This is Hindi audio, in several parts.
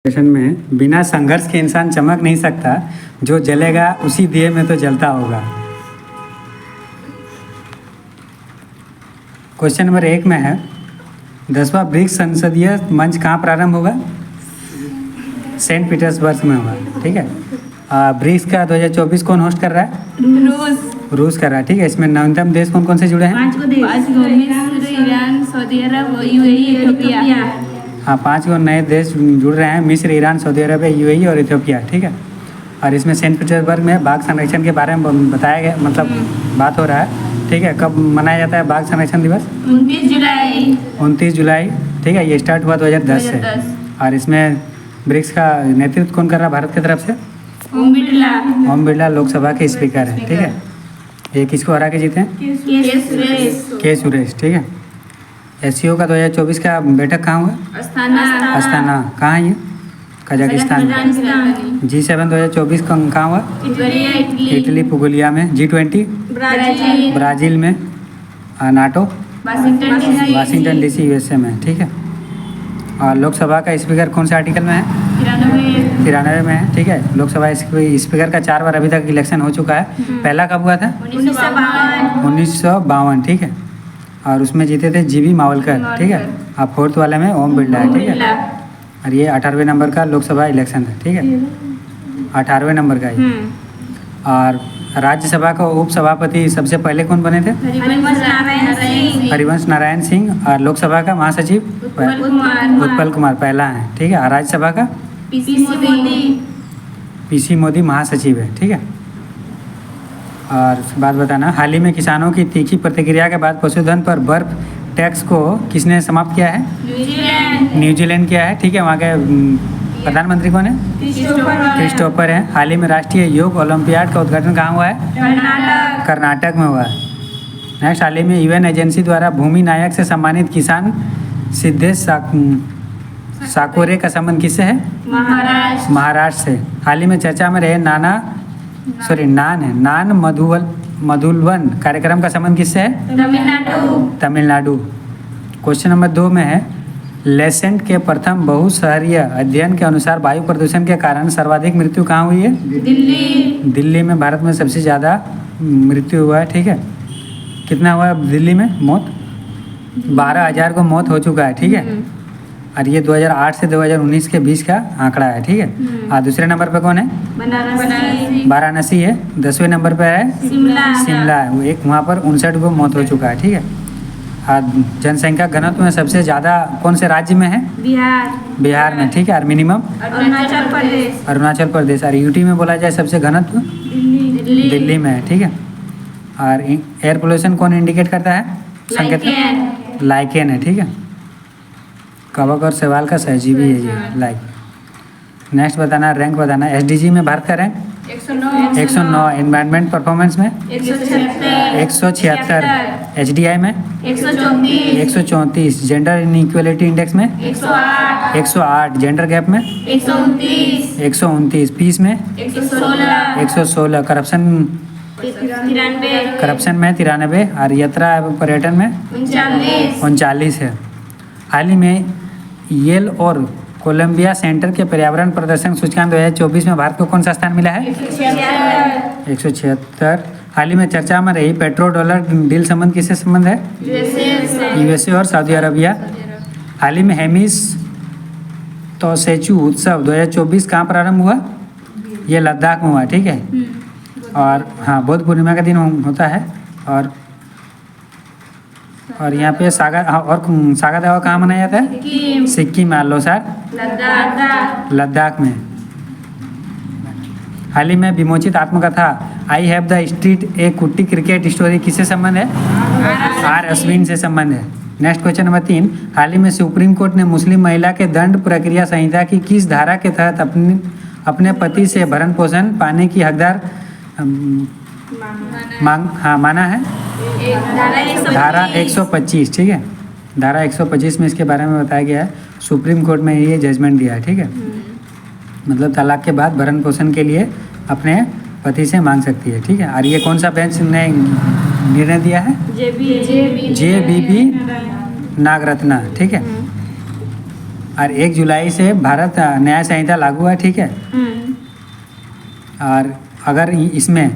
में बिना संघर्ष के इंसान चमक नहीं सकता। जो जलेगा उसी दिए में तो जलता होगा। क्वेश्चन नंबर 1 में है 10वां ब्रिक्स संसदीय मंच कहाँ प्रारंभ होगा? सेंट पीटर्सबर्ग में होगा। ठीक है। ब्रिक्स का 2024 कौन होस्ट कर रहा है? रूस कर रहा है। ठीक है। इसमें नवीनतम देश कौन कौन से जुड़े हैं? 5 मिस्र, ईरान, सऊदी अरब, यूएई, इथियोपिया। हाँ, 5 नए देश जुड़ रहे हैं। मिस्र, ईरान, सऊदी अरब, यूएई और इथियोपिया। ठीक है। और इसमें सेंट पीटर्सबर्ग में बाघ संरक्षण के बारे में बताया गया, मतलब बात हो रहा है। ठीक है। कब मनाया जाता है बाघ संरक्षण दिवस? 29 जुलाई। ठीक है। ये स्टार्ट हुआ 2010 से। और इसमें ब्रिक्स का नेतृत्व कौन कर रहा है भारत की तरफ से? ओम बिरला लोकसभा के स्पीकर हैं। ठीक है। ये किसको हरा के जीते हैं? के सुरेश। ठीक है। एससीओ का 2024 का बैठक कहाँ हुआ? अस्ताना। कहाँ है ये? कजाकिस्तान। G7 2024 कहाँ हुआ? इटली पुगलिया में। G20 ब्राज़ील में। नाटो वाशिंगटन डीसी यूएसए में। ठीक है। और लोकसभा का स्पीकर कौन से आर्टिकल में है? 93 में है। ठीक है। लोकसभा स्पीकर का 4 बार अभी तक इलेक्शन हो चुका है। पहला कब हुआ था? 1952। ठीक है। और उसमें जीते थे जीवी मावलकर। ठीक है। अब 4th वाले में ओम बिरला है। ठीक है। और ये 18वें नंबर का लोकसभा इलेक्शन है। ठीक है। 18वें नंबर का ही। और राज्यसभा का उपसभापति सबसे पहले कौन बने थे? हरिवंश नारायण सिंह। और लोकसभा का महासचिव उत्पल कुमार पहला है। ठीक है। और राज्यसभा का पीसी मोदी महासचिव है। ठीक है। और बात बताना, हाल ही में किसानों की तीखी प्रतिक्रिया के बाद पशुधन पर बर्फ टैक्स को किसने समाप्त किया है? न्यूजीलैंड किया है। ठीक है। वहाँ के प्रधानमंत्री कौन है? क्रिस्टोफर हैं। हाल ही में राष्ट्रीय योग ओलंपियाड का उद्घाटन कहाँ हुआ है? कर्नाटक में हुआ है। नेक्स्ट, हाल ही में यूएन एजेंसी द्वारा भूमि नायक से सम्मानित किसान सिद्धेश साकोरे का संबंध किससे है? महाराष्ट्र से। हाल ही में चर्चा में रहे नान मधुलवन कार्यक्रम का संबंध किससे है? तमिलनाडु। क्वेश्चन नंबर 2 में है लेसेंट के प्रथम बहुशहरीय अध्ययन के अनुसार वायु प्रदूषण के कारण सर्वाधिक मृत्यु कहाँ हुई है? दिल्ली में भारत में सबसे ज़्यादा मृत्यु हुआ है। ठीक है। कितना हुआ है दिल्ली में मौत? 12,000 को मौत हो चुका है। ठीक है। और ये 2008 से 2019 के बीच का आंकड़ा है। ठीक है। और दूसरे नंबर पे कौन है? वाराणसी है। 10वें नंबर पर है शिमला है। वो एक वहाँ पर 59 को मौत हो चुका है। ठीक है। और जनसंख्या घनत्व में सबसे ज़्यादा कौन से राज्य में है? बिहार में। ठीक है। और मिनिमम अरुणाचल प्रदेश। और यूटी में बोला जाए सबसे घनत्व दिल्ली में है। ठीक है। और एयर पोल्यूशन कौन इंडिकेट करता है? संकेत लाइकेन है। ठीक है। कवक और सवाल का सहजीवी है ये लाइक। नेक्स्ट बताना, रैंक बताना। एसडीजी में भारत का रैंक 109। एनवायरनमेंट परफॉर्मेंस में 176। एचडीआई में 134। जेंडर इनइक्वालिटी इंडेक्स में 108। जेंडर गैप में 129। पीस में 116। करप्शन में 93। और यात्रा एवं पर्यटन में 39 है। हाल ही में येल और कोलंबिया सेंटर के पर्यावरण प्रदर्शन सूचकांक 2024 में भारत को कौन सा स्थान मिला है? 176। हाल ही में चर्चा में रही पेट्रो डॉलर डील संबंध किससे संबंध है? यूएसए और सऊदी अरबिया। हाल ही में हेमिस तोसेचू उत्सव 2024 कहाँ प्रारंभ हुआ? ये लद्दाख में हुआ। ठीक है। और हाँ, बुद्ध पूर्णिमा का दिन होता है। और यहाँ पे सागा दावा कहाँ मनाया जाता है? सिक्किम। लोसार लद्दाख में। हाल ही में विमोचित आत्मकथा आई हैव द स्ट्रीट ए कुट्टी क्रिकेट स्टोरी किससे संबंध है? आर अश्विन से संबंध है। नेक्स्ट क्वेश्चन नंबर 3, हाल ही में सुप्रीम कोर्ट ने मुस्लिम महिला के दंड प्रक्रिया संहिता की किस धारा के तहत अपने पति से भरण पोषण पाने की हकदार माना है? धारा 125। ठीक है। धारा 125 में इसके बारे में बताया गया है। सुप्रीम कोर्ट में ये जजमेंट दिया है। ठीक है। मतलब तलाक के बाद भरण पोषण के लिए अपने पति से मांग सकती है। ठीक है। और ये कौन सा बेंच ने निर्णय दिया है? JBB नागरत्ना। ठीक है। और 1 जुलाई से भारत न्याय संहिता लागू है, ठीक है। और अगर इसमें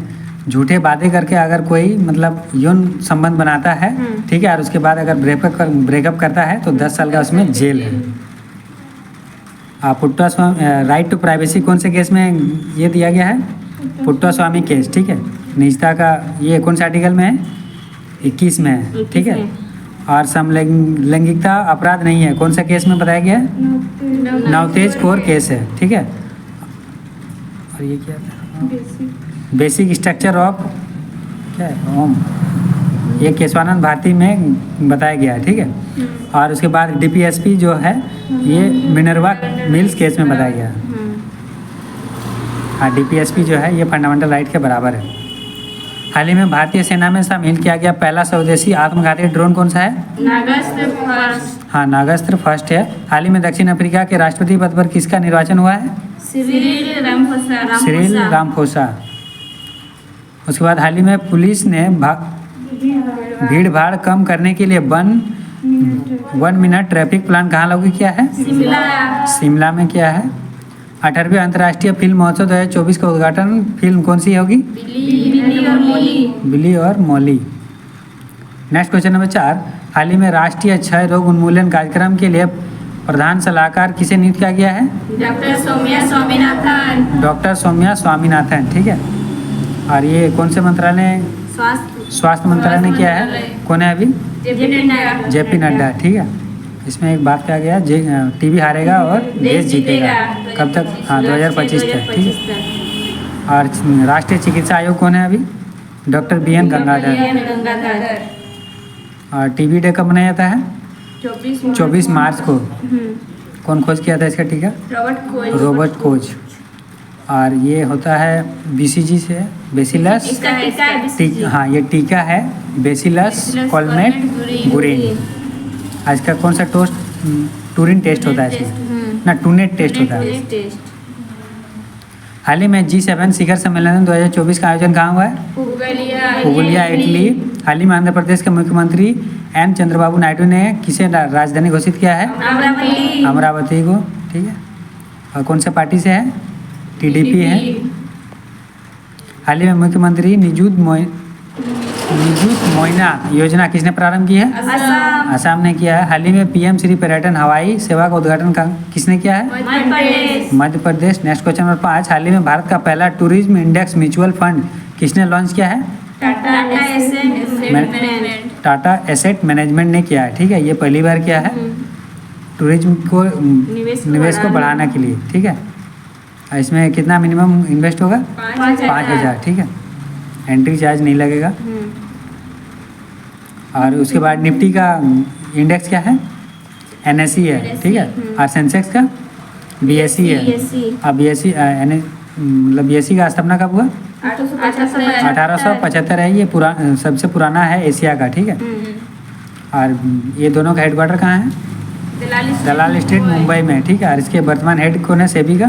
झूठे वादे करके अगर कोई मतलब यौन संबंध बनाता है, ठीक है, और उसके बाद अगर ब्रेकअप करता है तो 10 साल का उसमें जेल है। पुट्टा स्वामी राइट टू प्राइवेसी कौन से केस में ये दिया गया है? पुट्टा स्वामी केस, ठीक है। निजता का ये कौन से आर्टिकल में है? 21 में है, ठीक है। और समलैंगिकता अपराध नहीं है, कौन सा केस में बताया गया है? नवतेज कौर केस है, ठीक है। और ये क्या था? बेसिक स्ट्रक्चर ऑफ क्या है? होम, ये केशवानंद भारती में बताया गया है, ठीक है। और उसके बाद डीपीएसपी जो है ये मिनर्वा मिल्स केस में बताया गया है। हाँ, डीपीएसपी जो है ये फंडामेंटल राइट के बराबर है। हाल ही में भारतीय सेना में शामिल किया गया पहला स्वदेशी आत्मघाती ड्रोन कौन सा है? नागास्त्र फर्स्ट। हाँ, नागास्त्र फर्स्ट है। हाल ही में दक्षिण अफ्रीका के राष्ट्रपति पद पर किसका निर्वाचन हुआ है? Cyril Ramaphosa. Cyril Ramaphosa. उसके बाद हाल ही में पुलिस ने भीड़ भाड़ कम करने के लिए 1 मिनट ट्रैफिक प्लान कहाँ लागू किया है? शिमला में किया है। 18वें अंतर्राष्ट्रीय फिल्म महोत्सव 2024 का उद्घाटन फिल्म कौन सी होगी? बिल्ली और मौली। नेक्स्ट क्वेश्चन नंबर 4, हाल ही में राष्ट्रीय क्षय रोग उन्मूलन कार्यक्रम के लिए प्रधान सलाहकार किसे नियुक्त किया गया है? डॉक्टर सौम्या स्वामीनाथन, ठीक है। और ये कौन से मंत्रालय? स्वास्थ्य मंत्रालय ने किया है। कौन है अभी? जेपी नड्डा, ठीक है। इसमें एक बात कहा गया, टीबी हारेगा और देश जीतेगा। कब तक? हाँ, 2025 तक, ठीक है। और राष्ट्रीय चिकित्सा आयोग कौन है अभी? Doctor BN Gangadhar. और टीबी डे कब मनाया जाता है? 24 मार्च को। कौन खोज किया था इसका टीका? Robert Koch. और ये होता है BCG से, बेसिलस। हाँ, ये टीका है बेसिलस कॉलमेट गुरिन। आज का कौन सा टूरिन टेस्ट होता है इसमें? ना, टूनेट टेस्ट होता है। हाल ही में G7 शिखर सम्मेलन 2024 का आयोजन कहाँ हुआ है? उगलिया, इटली। हाल ही में आंध्र प्रदेश के मुख्यमंत्री N चंद्रबाबू नायडू ने किसे राजधानी घोषित किया है? अमरावती को, ठीक है। और कौन से पार्टी से है? TDP है। हाल ही में मुख्यमंत्री निजुत मोइना योजना किसने प्रारंभ की है? असम ने किया है। हाल ही में PM श्री पर्यटन हवाई सेवा का उद्घाटन किसने किया है? Madhya Pradesh. Next question number 5, हाल ही में भारत का पहला टूरिज्म इंडेक्स म्यूचुअल फंड किसने लॉन्च किया है? टाटा एसेट मैनेजमेंट ने किया है, ठीक है। ये पहली बार किया है टूरिज्म को निवेश को बढ़ाने के लिए, ठीक है। इसमें कितना मिनिमम इन्वेस्ट होगा? 5,000, ठीक है। एंट्री चार्ज नहीं लगेगा। और उसके बाद निफ्टी का इंडेक्स क्या है? NSE है, ठीक है। और सेंसेक्स का BSE है। अब BSE मतलब BSE का स्थापना कब हुआ? 1875 है। ये सबसे पुराना है एशिया का, ठीक है। और ये दोनों का हेडक्वार्टर कहाँ है? दलाल स्ट्रीट, मुंबई में, ठीक है। और इसके वर्तमान हेड कौन है सेबी का?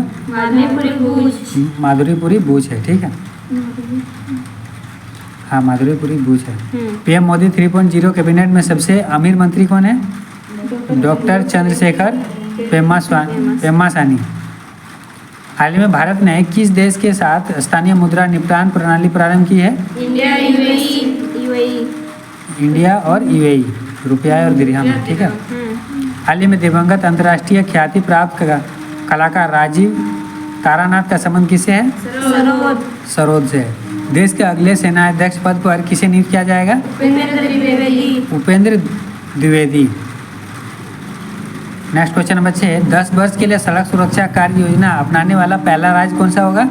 माधुरीपुरी बूच है, ठीक है। हाँ, माधुरीपुरी बूच है। PM मोदी 3.0 कैबिनेट में सबसे अमीर मंत्री कौन है? डॉक्टर चंद्रशेखर पेम्मासानी। हाल ही में भारत ने किस देश के साथ स्थानीय मुद्रा निपटान प्रणाली प्रारंभ की है? इंडिया और UAE, रुपया और दिरहम, ठीक है। हाल ही में दिवंगत अंतर्राष्ट्रीय ख्याति प्राप्त कलाकार राजीव तारानाथ का संबंध किससे है? सरोद से। देश के अगले सेनाध्यक्ष पद पर किसे नियुक्त किया जाएगा? Upendra Dwivedi. Next question number 6, 10 वर्ष के लिए सड़क सुरक्षा कार्य योजना अपनाने वाला पहला राज्य कौन सा होगा?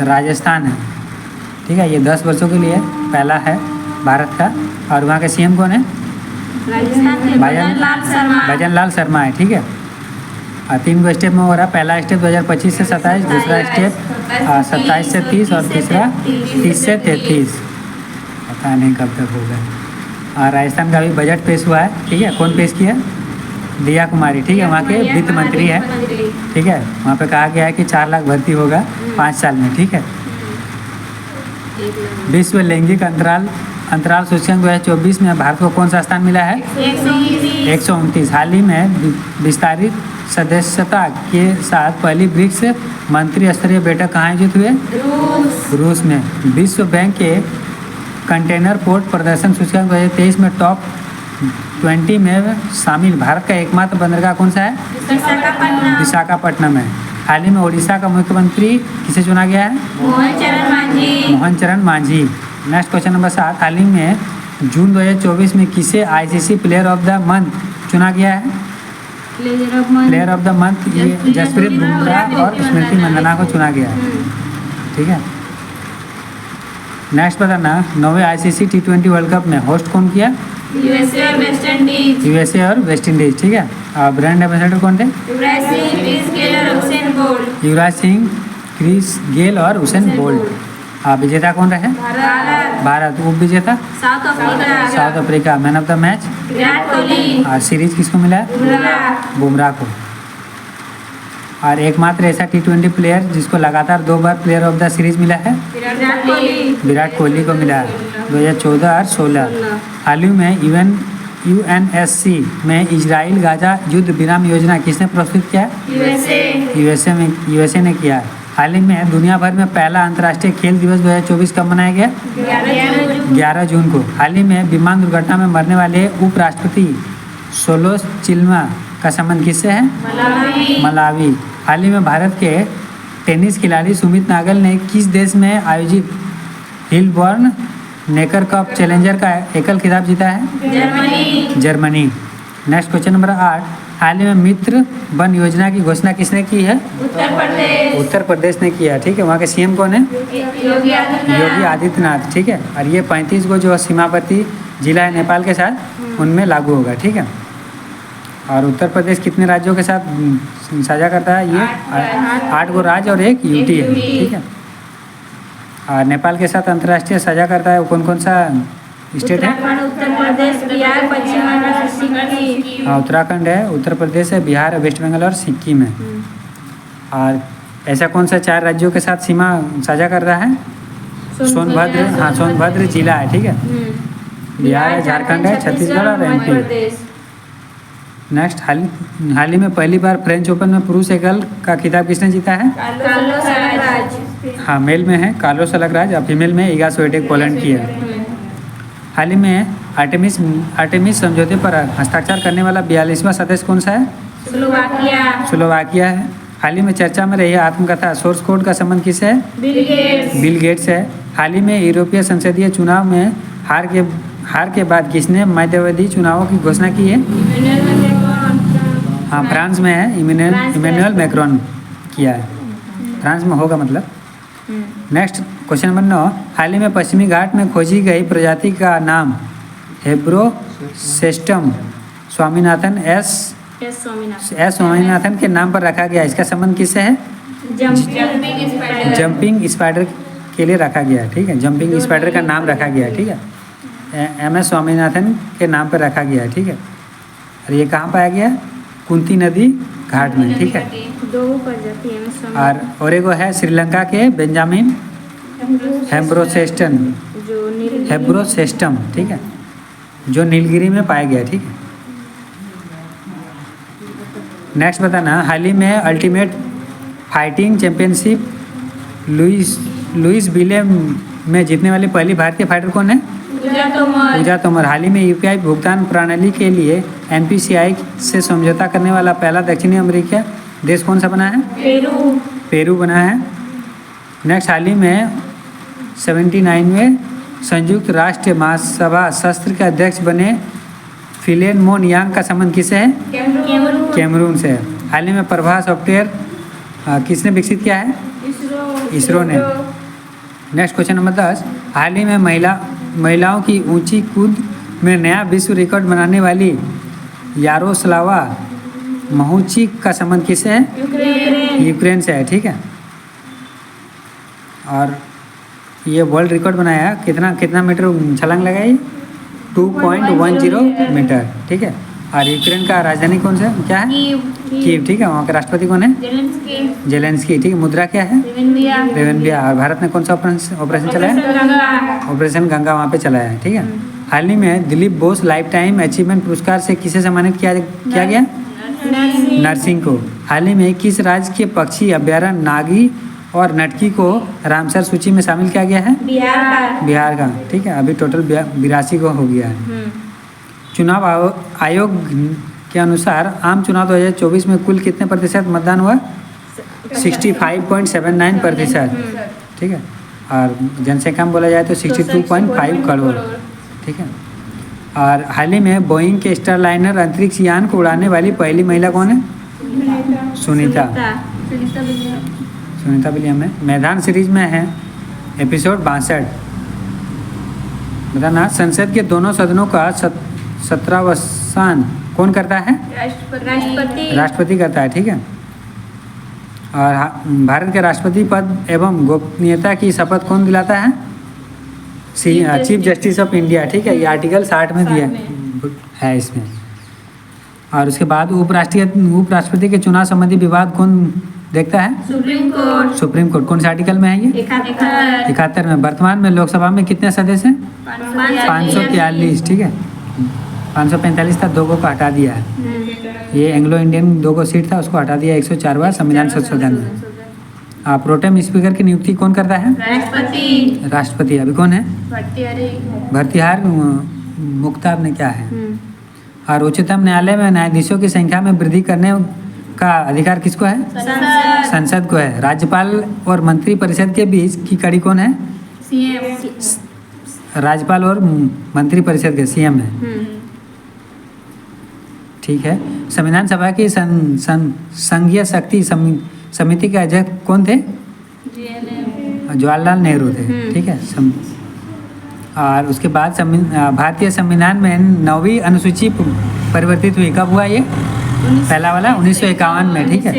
राजस्थान है, ठीक है। ये 10 वर्षों के लिए पहला है भारत का। और वहाँ का CM कौन है? भजन लाल शर्मा है, ठीक है। और 3 को स्टेप में हो रहा है। पहला स्टेप 2025 से 27, दूसरा स्टेप 27 से 30 और तीसरा 30 से 33। पता नहीं कब तक होगा। और राजस्थान का भी बजट पेश हुआ है, ठीक है। कौन पेश किया? दिया कुमारी, ठीक है। वहाँ के वित्त मंत्री है, ठीक है। वहाँ पे कहा गया है कि 4 लाख भर्ती होगा 5 साल में, ठीक है। विश्व लैंगिक अंतराल सूचकांक 2024 में भारत को कौन सा स्थान मिला है? 129। हाल ही में विस्तारित सदस्यता के साथ पहली ब्रिक्स मंत्री स्तरीय बैठक कहाँ आयोजित हुए? रूस में। विश्व बैंक के कंटेनर पोर्ट प्रदर्शन सूचकांक 2023 में टॉप 20 में शामिल भारत का एकमात्र बंदरगाह कौन सा है? विशाखापट्टनम है। हाल ही में उड़ीसा का मुख्यमंत्री किसे चुना गया है? Mohan Charan Majhi. Next question number 7। हाल ही में जून 2024 में किसे ICC player of the month चुना गया है? प्लेयर ऑफ द मंथ ये जसप्रीत बुमराह और स्मृति मंदाना को चुना गया है। ठीक है। नेक्स्ट बताना, 9वें आईसीसी T20 वर्ल्ड कप में होस्ट कौन किया? यूएसए और वेस्ट इंडीज। यूएसए और वेस्ट इंडीज। ठीक है। और ब्रांड एम्बेसडर कौन थे? युवराज सिंह, क्रिस गेल और Usain bolt. Yuvraj Singh, Chris Gayle और उसेन बोल्ट। विजेता कौन रहे? भारत। उप विजेता? South Africa. Man of the match? Virat Kohli. और सीरीज किसको मिला है? बुमराह को। और एकमात्र ऐसा T20 प्लेयर जिसको लगातार 2 बार प्लेयर ऑफ द सीरीज मिला है? विराट कोहली को मिला है 2014 और 16। हाल ही में यूएनएससी में इजराइल गाजा युद्ध विराम योजना किसने प्रस्तुत किया? यूएसए ने किया। हाल ही में दुनिया भर में पहला अंतर्राष्ट्रीय खेल दिवस 2024 कब मनाया गया? 11 जून को। हाल ही में विमान दुर्घटना में मरने वाले उपराष्ट्रपति सोलोस चिल्मा का संबंध किससे है? मलावी। हाल ही में भारत के टेनिस खिलाड़ी सुमित नागल ने किस देश में आयोजित हिलबॉर्न नेकर कप चैलेंजर का एकल खिताब जीता है? जर्मनी। Next question number 8। हाल ही में मित्र वन योजना की घोषणा किसने की है? उत्तर प्रदेश ने किया। ठीक है। वहाँ के सीएम कौन है? योगी आदित्यनाथ। ठीक है। और ये 35 को जो सीमावर्ती जिला है नेपाल के साथ, उनमें लागू होगा। ठीक है। और उत्तर प्रदेश कितने राज्यों के साथ साझा करता है? ये 8 को राज्य और एक यूटी है। ठीक है। और नेपाल के साथ अंतर्राष्ट्रीय साझा करता है वो कौन कौन सा स्टेट है? उत्तर प्रदेश, बिहार, पश्चिम बंगाल, सिक्किम। हाँ, उत्तराखंड है, उत्तर प्रदेश है, बिहार, वेस्ट बंगाल और सिक्किम है। और ऐसा कौन सा 4 राज्यों के साथ सीमा साझा कर रहा है? सोनभद्र। हाँ, सोनभद्र जिला है। ठीक है। बिहार है, झारखंड है, छत्तीसगढ़ और MP। नेक्स्ट, हाल ही में पहली बार फ्रेंच ओपन में पुरुष एकल का खिताब किसने जीता है? Carlos Alcaraz. हाँ, मेल में है कार्लोस अल्कराज और फीमेल में इगा स्विएटेक पोलैंड की है। हाल ही में आर्टेमिस समझौते पर हस्ताक्षर करने वाला 42वां सदस्य कौन सा है? स्लोवाकिया है। हाल ही में चर्चा में रही आत्मकथा सोर्स कोड का संबंध किससे है? बिल गेट्स है। हाल ही में यूरोपीय संसदीय चुनाव में हार के बाद किसने मध्यावधि चुनावों की घोषणा की है? हाँ, फ्रांस में है, इमैनुअल मैक्रोन किया है। फ्रांस में होगा मतलब। Next question number 9। हाल ही में पश्चिमी घाट में खोजी गई प्रजाति का नाम हेब्रोसेस्टम स्वामीनाथन एस स्वामीनाथन के नाम पर रखा गया। इसका संबंध किससे है? जंपिंग स्पाइडर के लिए रखा गया। ठीक है। जंपिंग स्पाइडर का नाम रखा गया। ठीक है। MS स्वामीनाथन के नाम पर रखा गया। ठीक है। और ये कहाँ पाया गया? कुंती नदी घाट में। ठीक है। 2 प्रजाति है। और एगो है श्रीलंका के बेंजामिन हेब्रोसेस्टम। ठीक है। जो नीलगिरी में पाया गया। ठीक है। नेक्स्ट बताना, हाल ही में अल्टीमेट फाइटिंग चैंपियनशिप लुइस विले में जीतने वाली पहली भारतीय फाइटर कौन है? पूजा तोमर। हाल ही में UPI भुगतान प्रणाली के लिए NPCI से समझौता करने वाला पहला दक्षिणी अमेरिका देश कौन सा बना है? पेरू बना है। नेक्स्ट, हाल ही में 79वें संयुक्त राष्ट्र महासभा शस्त्र के अध्यक्ष बने फिलेन मोन यांग का संबंध किससे है? कैमरून से। हाल ही में प्रभा सॉफ्टवेयर किसने विकसित किया है? इसरो ने। Next question number 10। हाल ही में महिलाओं की ऊंची कूद में नया विश्व रिकॉर्ड बनाने वाली यारोस्लावा महुचिक का संबंध किससे है? यूक्रेन से है। ठीक है। और ये वर्ल्ड रिकॉर्ड बनाया, कितना मीटर छलांग लगाई? 2.10 मीटर। ठीक है। और यूक्रेन का राजधानी कौन सा क्या है? कीव, ठीक है। वहाँ का राष्ट्रपति कौन है? जेलेंस्की, ठीक है। मुद्रा क्या है? रेवेनबिया। और भारत ने कौन सा ऑपरेशन चलाया? ऑपरेशन गंगा वहाँ पे चलाया है, ठीक है। हाल ही में Dilip Bose life time achievement पुरस्कार से किसे सम्मानित किया गया? नरसिंह को। हाल ही में किस राज्य के पक्षी अभ्यारण्य नागी और नटकी को रामसर सूची में शामिल किया गया है? बिहार का, ठीक है। अभी टोटल 82 को हो गया है। चुनाव आयोग के अनुसार आम चुनाव 2024 में कुल कितने प्रतिशत मतदान हुआ? 65.79%, ठीक है। और जनसंख्या में बोला जाए तो 62.5 करोड़, ठीक है। और हाल ही में बोइंग के स्टारलाइनर अंतरिक्ष यान को उड़ाने वाली पहली महिला कौन है? सुनीता विलियम है। मैदान सीरीज में है एपिसोड 62। बताना, संसद के दोनों सदनों का 17वां कौन करता है? राष्ट्रपति करता है, ठीक है। और भारत के राष्ट्रपति पद एवं गोपनीयता की शपथ कौन दिलाता है? चीफ जस्टिस ऑफ इंडिया, ठीक है। ये आर्टिकल 60 में दिया है इसमें। और उसके बाद उपराष्ट्रपति के चुनाव संबंधी विवाद कौन देखता है? Supreme court. कौन से आर्टिकल में है ये? 71 में। वर्तमान में लोकसभा में कितने सदस्य हैं? 543, ठीक है। 545 था, 2 को हटा दिया है। ये एंग्लो इंडियन 2 को सीट था, उसको हटा दिया 104वां संविधान संशोधन में। प्रोटेम स्पीकर की नियुक्ति कौन करता है? राष्ट्रपति। अभी कौन है? भर्तृहार मुख्तार ने क्या है? और उच्चतम न्यायालय में न्यायाधीशों की संख्या में वृद्धि करने का अधिकार किसको है? संसद को है। राज्यपाल और मंत्री परिषद के बीच की कड़ी कौन है? राज्यपाल और मंत्री परिषद के सीएम है, ठीक है। संविधान सभा की संघीय शक्ति समिति के अध्यक्ष कौन थे? जवाहरलाल नेहरू थे, ठीक है। और उसके बाद भारतीय संविधान में 9वीं अनुसूची परिवर्तित हुई। कब हुआ ये? पहला वाला 1951 में, ठीक है।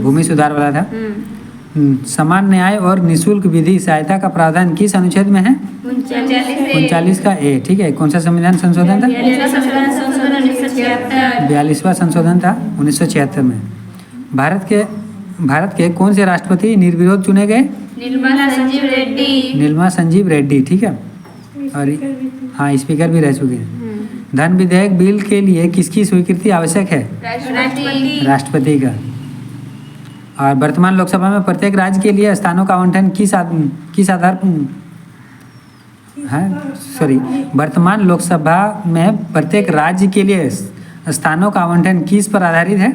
भूमि सुधार वाला था। समान न्याय और निःशुल्क विधि सहायता का प्रावधान किस अनुच्छेद में है? 39 का ए, ठीक है। कौन सा संविधान संशोधन था? 42वां संशोधन था 1976 में। भारत के कौन से राष्ट्रपति निर्विरोध चुने गए? निर्मला संजीव रेड्डी, ठीक है। और हाँ, स्पीकर भी रह चुके हैं। धन विधेयक बिल के लिए किसकी स्वीकृति आवश्यक है? राष्ट्रपति का। और वर्तमान लोकसभा में प्रत्येक राज्य के लिए स्थानों का आवंटन किस आधार वर्तमान लोकसभा में प्रत्येक राज्य के लिए स्थानों का आवंटन किस पर आधारित है?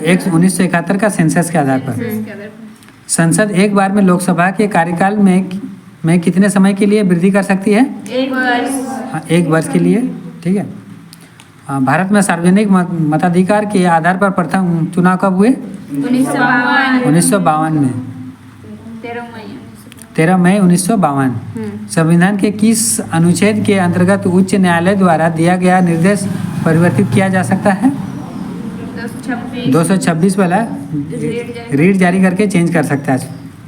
1971 का सेंसस के आधार पर। संसद एक बार में लोकसभा के कार्यकाल में कितने समय के लिए वृद्धि कर सकती है? 1 वर्ष। हाँ, 1 वर्ष के लिए, ठीक है। भारत में सार्वजनिक मताधिकार के आधार पर प्रथम चुनाव कब हुए? 1952 में। 13 मई 1952। संविधान के किस अनुच्छेद के अंतर्गत उच्च न्यायालय द्वारा दिया गया निर्देश परिवर्तित किया जा सकता है? 226 वाला रीट जारी करके चेंज कर सकता है,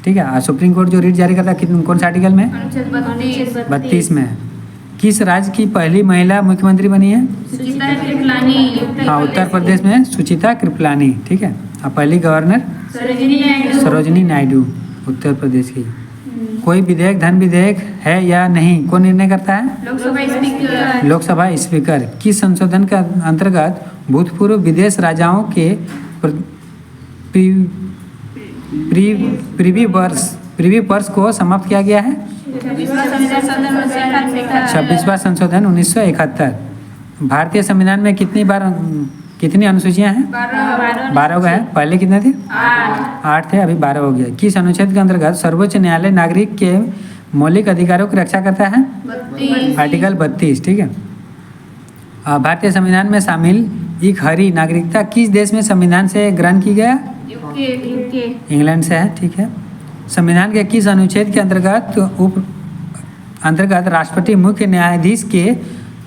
ठीक है। सुप्रीम कोर्ट जो रीट जारी करता है कौन सा आर्टिकल में? 32 में। किस राज्य की पहली महिला मुख्यमंत्री बनी है? सुचिता कृपलानी। हाँ, उत्तर प्रदेश में सुचिता कृपलानी, ठीक है। पहली गवर्नर सरोजिनी नायडू, उत्तर प्रदेश की। कोई विधेयक धन विधेयक है या नहीं, कौन निर्णय करता है? लोकसभा स्पीकर। किस संशोधन के अंतर्गत भूतपूर्व विदेश राजाओं के प्रीवी वर्ष को समाप्त किया गया है? 26वां संशोधन 1971। भारतीय संविधान में कितनी अनुसूचियां हैं? 12 का है। पहले कितने थे? 8 थे, अभी 12 हो गया। किस अनुच्छेद के अंतर्गत सर्वोच्च न्यायालय नागरिक के मौलिक अधिकारों की रक्षा करता है? 32। आर्टिकल 32, ठीक है। भारतीय संविधान में शामिल एक हरी नागरिकता किस देश में संविधान से ग्रहण की गया? यूके। इंग्लैंड से है, ठीक है। संविधान के किस अनुच्छेद के अंतर्गत राष्ट्रपति मुख्य न्यायाधीश के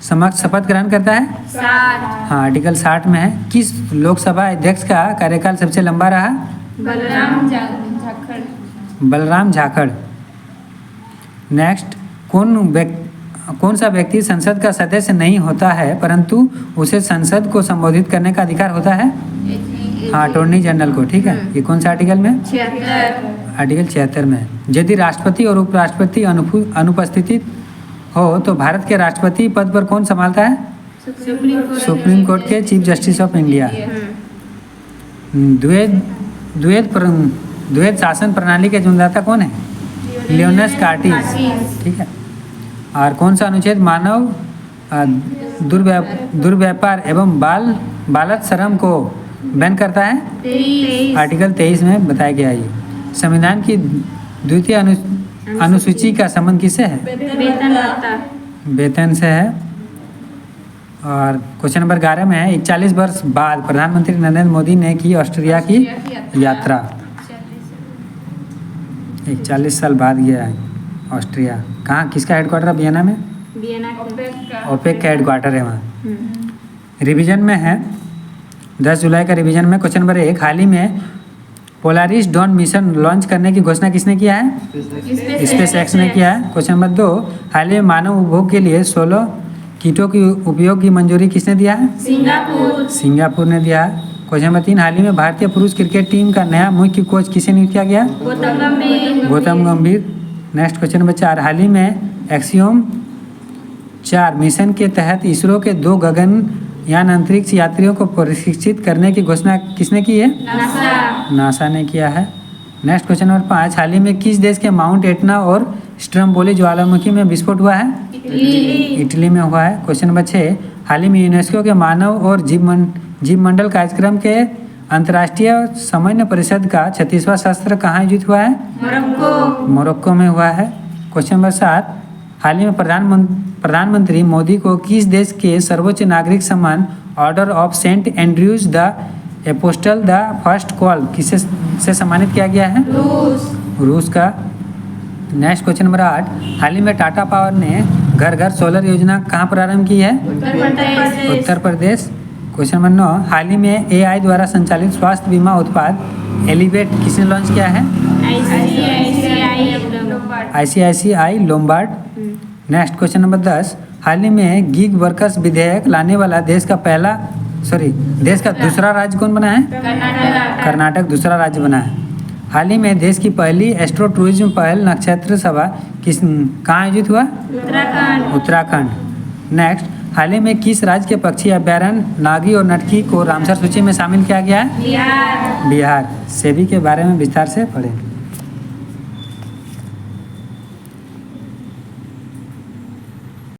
समक्ष शपथ ग्रहण करता है? 7। हाँ, आर्टिकल 60 में है। किस लोकसभा अध्यक्ष का कार्यकाल सबसे लंबा रहा? बलराम झाकड़। नेक्स्ट, कौन सा व्यक्ति संसद का सदस्य नहीं होता है परंतु उसे संसद को संबोधित करने का अधिकार होता है? हाँ, अटॉर्नी जनरल को। ठीक है, ये कौन सा आर्टिकल में? 76। आर्टिकल 76 में। यदि राष्ट्रपति और उपराष्ट्रपति अनुपस्थित हो तो भारत के राष्ट्रपति पद पर कौन संभालता है? सुप्रीम कोर्ट के चीफ जस्टिस ऑफ इंडिया। द्वैध शासन प्रणाली के जन्मदाता कौन है? लियोनस कार्टिस। ठीक है। और कौन सा अनुच्छेद मानव दुर्व्यापार एवं बालक श्रम को बैन करता है? 23। आर्टिकल 23 में बताया गया है। संविधान की द्वितीय अनुसूची का संबंध किससे है? वेतन से है। और क्वेश्चन नंबर 11 में है 41 वर्ष बाद प्रधानमंत्री नरेंद्र मोदी ने की ऑस्ट्रिया की यात्रा। 41 साल बाद गया है ऑस्ट्रिया। कहाँ, किसका हेडक्वार्टर है? वियना में। ओपेक का हेडक्वार्टर है वहाँ। रिवीजन में है 10 जुलाई का रिवीजन में क्वेश्चन नंबर 1, हाल ही में पोलारिस डॉन मिशन लॉन्च करने की घोषणा किसने किया है? स्पेस एक्स ने किया है। क्वेश्चन नंबर 2, हाल ही में मानव उपभोग के लिए 16 कीटों की उपयोग की मंजूरी किसने दिया है? सिंगापुर ने दिया है। क्वेश्चन नंबर 3, हाल ही में भारतीय पुरुष क्रिकेट टीम का नया मुख्य कोच किसे नियुक्त किया गया? गौतम गंभीर। नेक्स्ट क्वेश्चन नंबर 4, हाल ही में एक्सियोम 4 मिशन के तहत इसरो के 2 गगनयान अंतरिक्ष यात्रियों को प्रशिक्षित करने की घोषणा किसने की है? नासा ने किया है। नेक्स्ट क्वेश्चन नंबर 5, हाल ही में किस देश के माउंट एटना और स्ट्रम्बोली ज्वालामुखी में विस्फोट हुआ है? इटली में हुआ है। क्वेश्चन नंबर 6, हाल ही में यूनेस्को के मानव और जीव मंडल कार्यक्रम के अंतर्राष्ट्रीय समन्वय परिषद का 36वां सत्र कहाँ आयोजित हुआ है? मोरक्को में हुआ है। क्वेश्चन नंबर 7, हाल ही में प्रधानमंत्री मोदी को किस देश के सर्वोच्च नागरिक सम्मान Order of Saint Andrews the Apostle the First Call किसे से सम्मानित किया गया है? रूस का। नेक्स्ट क्वेश्चन नंबर 8, हाल ही में टाटा पावर ने घर घर सोलर योजना कहाँ प्रारंभ की है? उत्तर प्रदेश। क्वेश्चन नंबर 9, हाल ही में AI द्वारा संचालित स्वास्थ्य बीमा उत्पाद एलिवेट किसने लॉन्च किया है? ICICI Lombard. Next question number 10, हाल ही में गिग वर्कर्स विधेयक लाने वाला देश का दूसरा राज्य कौन बना है? कर्नाटक दूसरा राज्य बना है। हाल ही में देश की पहली एस्ट्रो टूरिज्म पहल नक्षत्र सभा कहाँ आयोजित हुआ? उत्तराखंड। नेक्स्ट, हाल ही में किस राज्य के पक्षी अभ्यारण्य नागी और नटकी को रामसर सूची में शामिल किया गया है? बिहार। सेबी के बारे में विस्तार से पढ़ें।